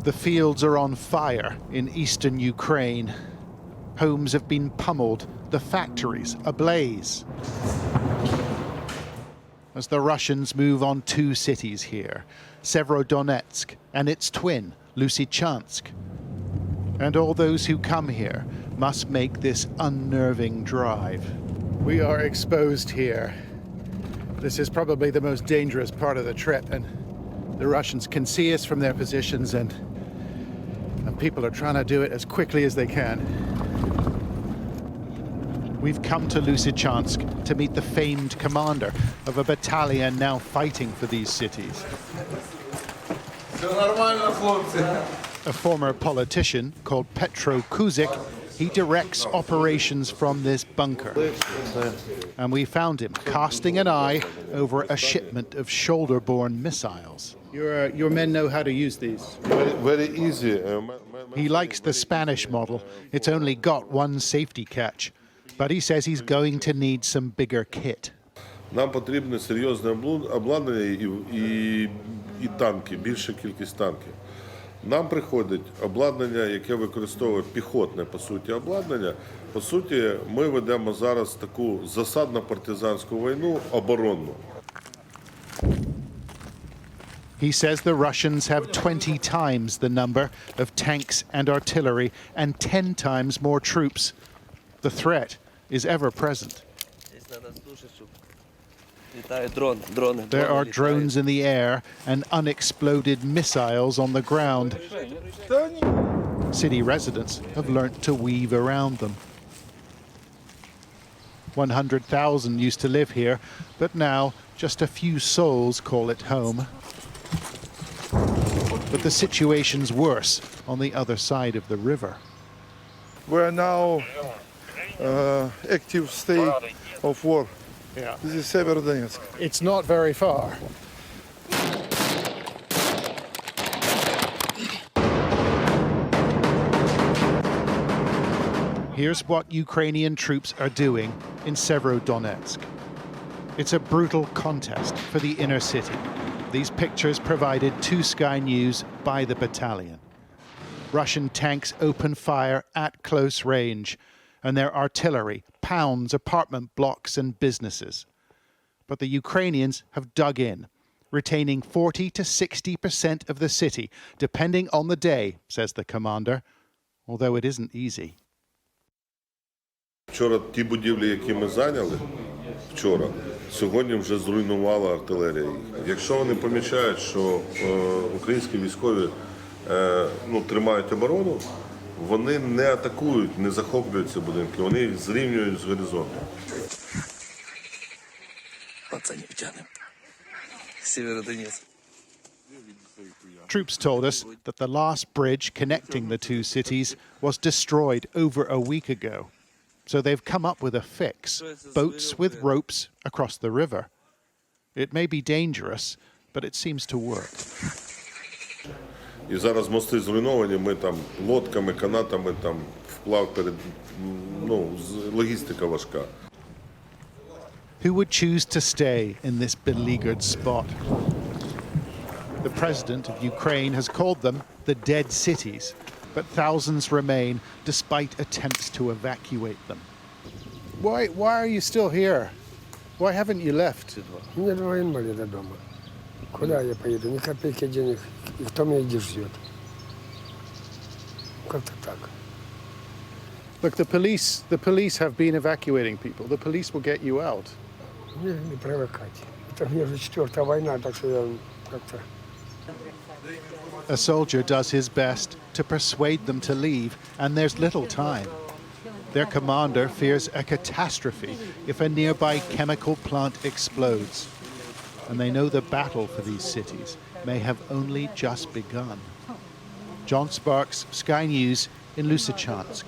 The fields are on fire in eastern Ukraine. Homes have been pummeled, the factories ablaze. As the Russians move on two cities here, Severodonetsk and its twin, Lysychansk. And all those who come here must make this unnerving drive. We are exposed here. This is probably the most dangerous part of the trip, and the Russians can see us from their positions, and people are trying to do it as quickly as they can. We've come to Lysychansk to meet the famed commander of a battalion now fighting for these cities. A former politician called Petro Kuzik, he directs operations from this bunker. And we found him casting an eye over a shipment of shoulder-borne missiles. Your men know how to use these? Very easy. He likes the Spanish model. It's only got one safety catch. But he says he's going to need some bigger kit. Нам потрібне серйозне обладнання і танки, більша кількість танків. Нам приходить обладнання, яке використовує піхотне, по суті, обладнання. По суті, ми ведемо зараз таку засадно-партизанську війну, оборонну. He says the Russians have 20 times the number of tanks and artillery and 10 times more troops. The threat is ever present. There are drones in the air and unexploded missiles on the ground. City residents have learnt to weave around them. 100,000 used to live here, but now just a few souls call it home. But the situation's worse on the other side of the river. We're now active state of war. Yeah. This is Severodonetsk. It's not very far. Here's what Ukrainian troops are doing in Severodonetsk. It's a brutal contest for the inner city. These pictures provided to Sky News by the battalion. Russian tanks open fire at close range, and their artillery pounds apartment blocks and businesses. But the Ukrainians have dug in, retaining 40 to 60% of the city, depending on the day, says the commander, although it isn't easy. Вчора ті будівлі, які ми зайняли, сьогодні вже зруйнувала артилерія їх. Якщо вони помічають, що українські військові тримають оборону, вони не атакують, не захоплюють ці будинки, вони їх зрівнюють з горизонтом. Troops told us that the last bridge connecting the two cities was destroyed over a week ago. So they've come up with a fix, boats with ropes across the river. It may be dangerous, but it seems to work. І зараз мости зруйновані, ми там лодками, канатами там вплав перед, логістика важка. Who would choose to stay in this beleaguered spot? The president of Ukraine has called them the dead cities, but thousands remain despite attempts to evacuate them. Why are you still here? Why haven't you left? Мне два инвалида дома. Куда я поеду? Ни копейки денег. И кто меня здесь ждет? Как-то так. Look, the police have been evacuating people. The police will get you out. Не привыкать. Это мне уже 4-я война, так что я как-то... A soldier does his best to persuade them to leave, and there's little time. Their commander fears a catastrophe if a nearby chemical plant explodes. And they know the battle for these cities may have only just begun. John Sparks, Sky News in Lysychansk.